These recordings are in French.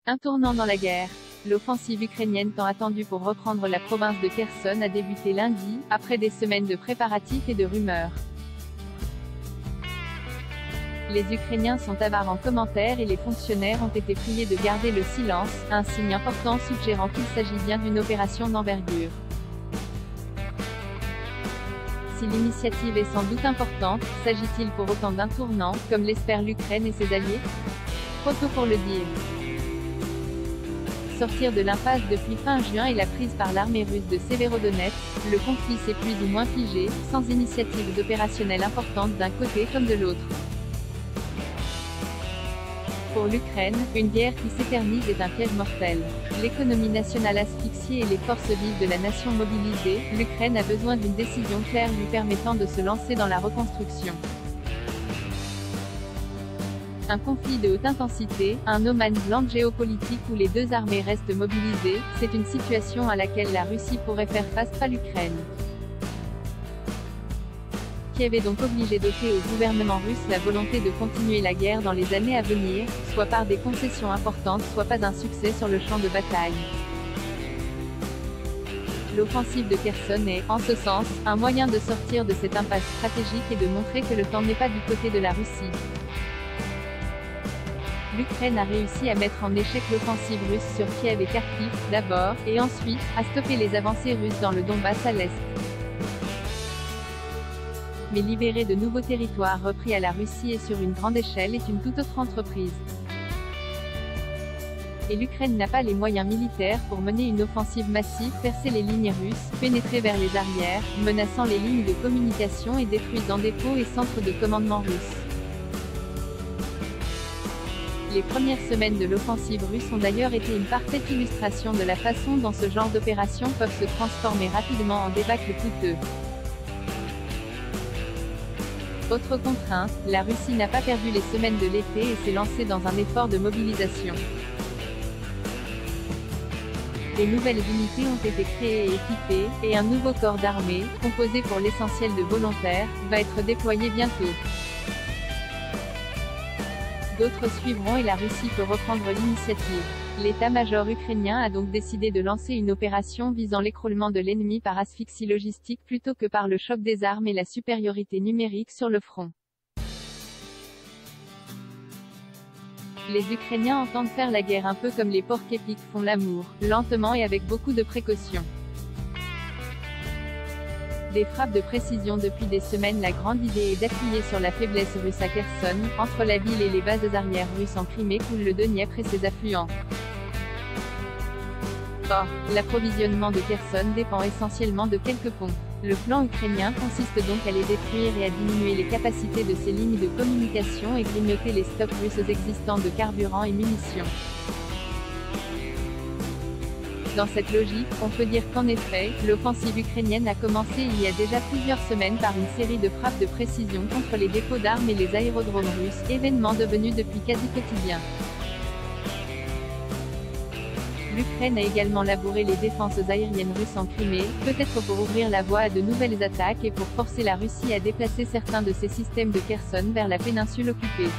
Un tournant dans la guerre. L'offensive ukrainienne tant attendue pour reprendre la province de Kherson a débuté lundi, après des semaines de préparatifs et de rumeurs. Les Ukrainiens sont avares en commentaires et les fonctionnaires ont été priés de garder le silence, un signe important suggérant qu'il s'agit bien d'une opération d'envergure. Si l'initiative est sans doute importante, s'agit-il pour autant d'un tournant, comme l'espèrent l'Ukraine et ses alliés? Trop tôt pour le dire. Sortir de l'impasse depuis fin juin et la prise par l'armée russe de Severodonetsk, le conflit s'est plus ou moins figé, sans initiatives opérationnelles importantes d'un côté comme de l'autre. Pour l'Ukraine, une guerre qui s'éternise est un piège mortel. L'économie nationale asphyxiée et les forces vives de la nation mobilisées, l'Ukraine a besoin d'une décision claire lui permettant de se lancer dans la reconstruction. Un conflit de haute intensité, un no man's land géopolitique où les deux armées restent mobilisées, c'est une situation à laquelle la Russie pourrait faire face pas l'Ukraine. Kiev est donc obligé d'ôter au gouvernement russe la volonté de continuer la guerre dans les années à venir, soit par des concessions importantes, soit pas un succès sur le champ de bataille. L'offensive de Kherson est, en ce sens, un moyen de sortir de cette impasse stratégique et de montrer que le temps n'est pas du côté de la Russie. L'Ukraine a réussi à mettre en échec l'offensive russe sur Kiev et Kharkiv, d'abord, et ensuite, à stopper les avancées russes dans le Donbass à l'est. Mais libérer de nouveaux territoires repris à la Russie et sur une grande échelle est une toute autre entreprise. Et l'Ukraine n'a pas les moyens militaires pour mener une offensive massive, percer les lignes russes, pénétrer vers les arrières, menaçant les lignes de communication et détruisant dépôts et centres de commandement russes. Les premières semaines de l'offensive russe ont d'ailleurs été une parfaite illustration de la façon dont ce genre d'opérations peuvent se transformer rapidement en débâcle coûteux. Autre contrainte, la Russie n'a pas perdu les semaines de l'été et s'est lancée dans un effort de mobilisation. Des nouvelles unités ont été créées et équipées, et un nouveau corps d'armée, composé pour l'essentiel de volontaires, va être déployé bientôt. D'autres suivront et la Russie peut reprendre l'initiative. L'état-major ukrainien a donc décidé de lancer une opération visant l'écroulement de l'ennemi par asphyxie logistique plutôt que par le choc des armes et la supériorité numérique sur le front. Les Ukrainiens entendent faire la guerre un peu comme les porcs épiques font l'amour, lentement et avec beaucoup de précautions. Des frappes de précision depuis des semaines. La grande idée est d'appuyer sur la faiblesse russe à Kherson, entre la ville et les bases arrières russes en Crimée coule le Dniepr et ses affluents. Or, l'approvisionnement de Kherson dépend essentiellement de quelques ponts. Le plan ukrainien consiste donc à les détruire et à diminuer les capacités de ces lignes de communication et grignoter les stocks russes existants de carburant et munitions. Dans cette logique, on peut dire qu'en effet, l'offensive ukrainienne a commencé il y a déjà plusieurs semaines par une série de frappes de précision contre les dépôts d'armes et les aérodromes russes, événement devenu depuis quasi quotidien. L'Ukraine a également labouré les défenses aériennes russes en Crimée, peut-être pour ouvrir la voie à de nouvelles attaques et pour forcer la Russie à déplacer certains de ses systèmes de Kherson vers la péninsule occupée.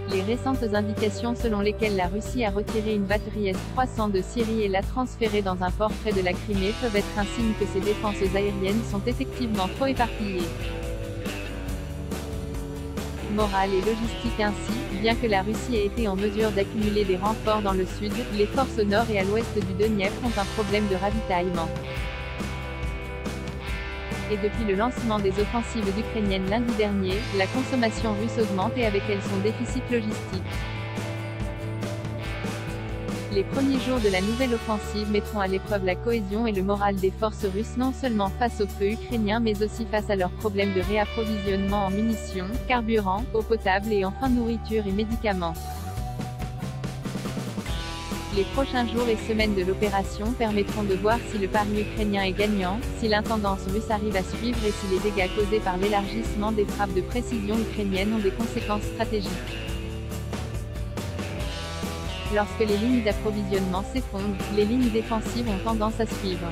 Les récentes indications selon lesquelles la Russie a retiré une batterie S-300 de Syrie et l'a transférée dans un port près de la Crimée peuvent être un signe que ces défenses aériennes sont effectivement trop éparpillées. Morale et logistique ainsi, bien que la Russie ait été en mesure d'accumuler des renforts dans le sud, les forces au nord et à l'ouest du Dniepr ont un problème de ravitaillement. Et depuis le lancement des offensives ukrainiennes lundi dernier, la consommation russe augmente et avec elle son déficit logistique. Les premiers jours de la nouvelle offensive mettront à l'épreuve la cohésion et le moral des forces russes non seulement face au feu ukrainien mais aussi face à leurs problèmes de réapprovisionnement en munitions, carburant, eau potable et enfin nourriture et médicaments. Les prochains jours et semaines de l'opération permettront de voir si le pari ukrainien est gagnant, si l'intendance russe arrive à suivre et si les dégâts causés par l'élargissement des frappes de précision ukrainiennes ont des conséquences stratégiques. Lorsque les lignes d'approvisionnement s'effondrent, les lignes défensives ont tendance à suivre.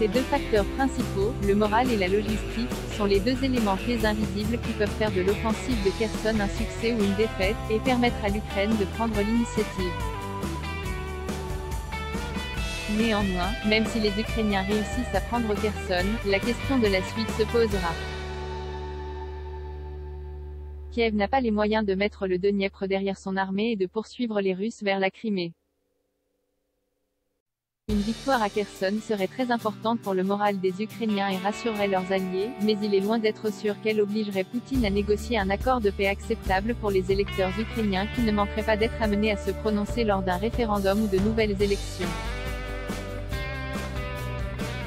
Ces deux facteurs principaux, le moral et la logistique, sont les deux éléments clés invisibles qui peuvent faire de l'offensive de Kherson un succès ou une défaite, et permettre à l'Ukraine de prendre l'initiative. Néanmoins, même si les Ukrainiens réussissent à prendre Kherson, la question de la suite se posera. Kiev n'a pas les moyens de mettre le Dniepr derrière son armée et de poursuivre les Russes vers la Crimée. Une victoire à Kherson serait très importante pour le moral des Ukrainiens et rassurerait leurs alliés, mais il est loin d'être sûr qu'elle obligerait Poutine à négocier un accord de paix acceptable pour les électeurs ukrainiens qui ne manqueraient pas d'être amenés à se prononcer lors d'un référendum ou de nouvelles élections.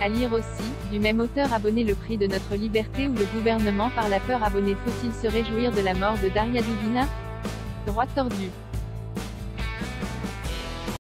À lire aussi, du même auteur abonné Le prix de notre liberté ou le gouvernement par la peur abonné faut-il se réjouir de la mort de Daria Dugina? Droit tordu.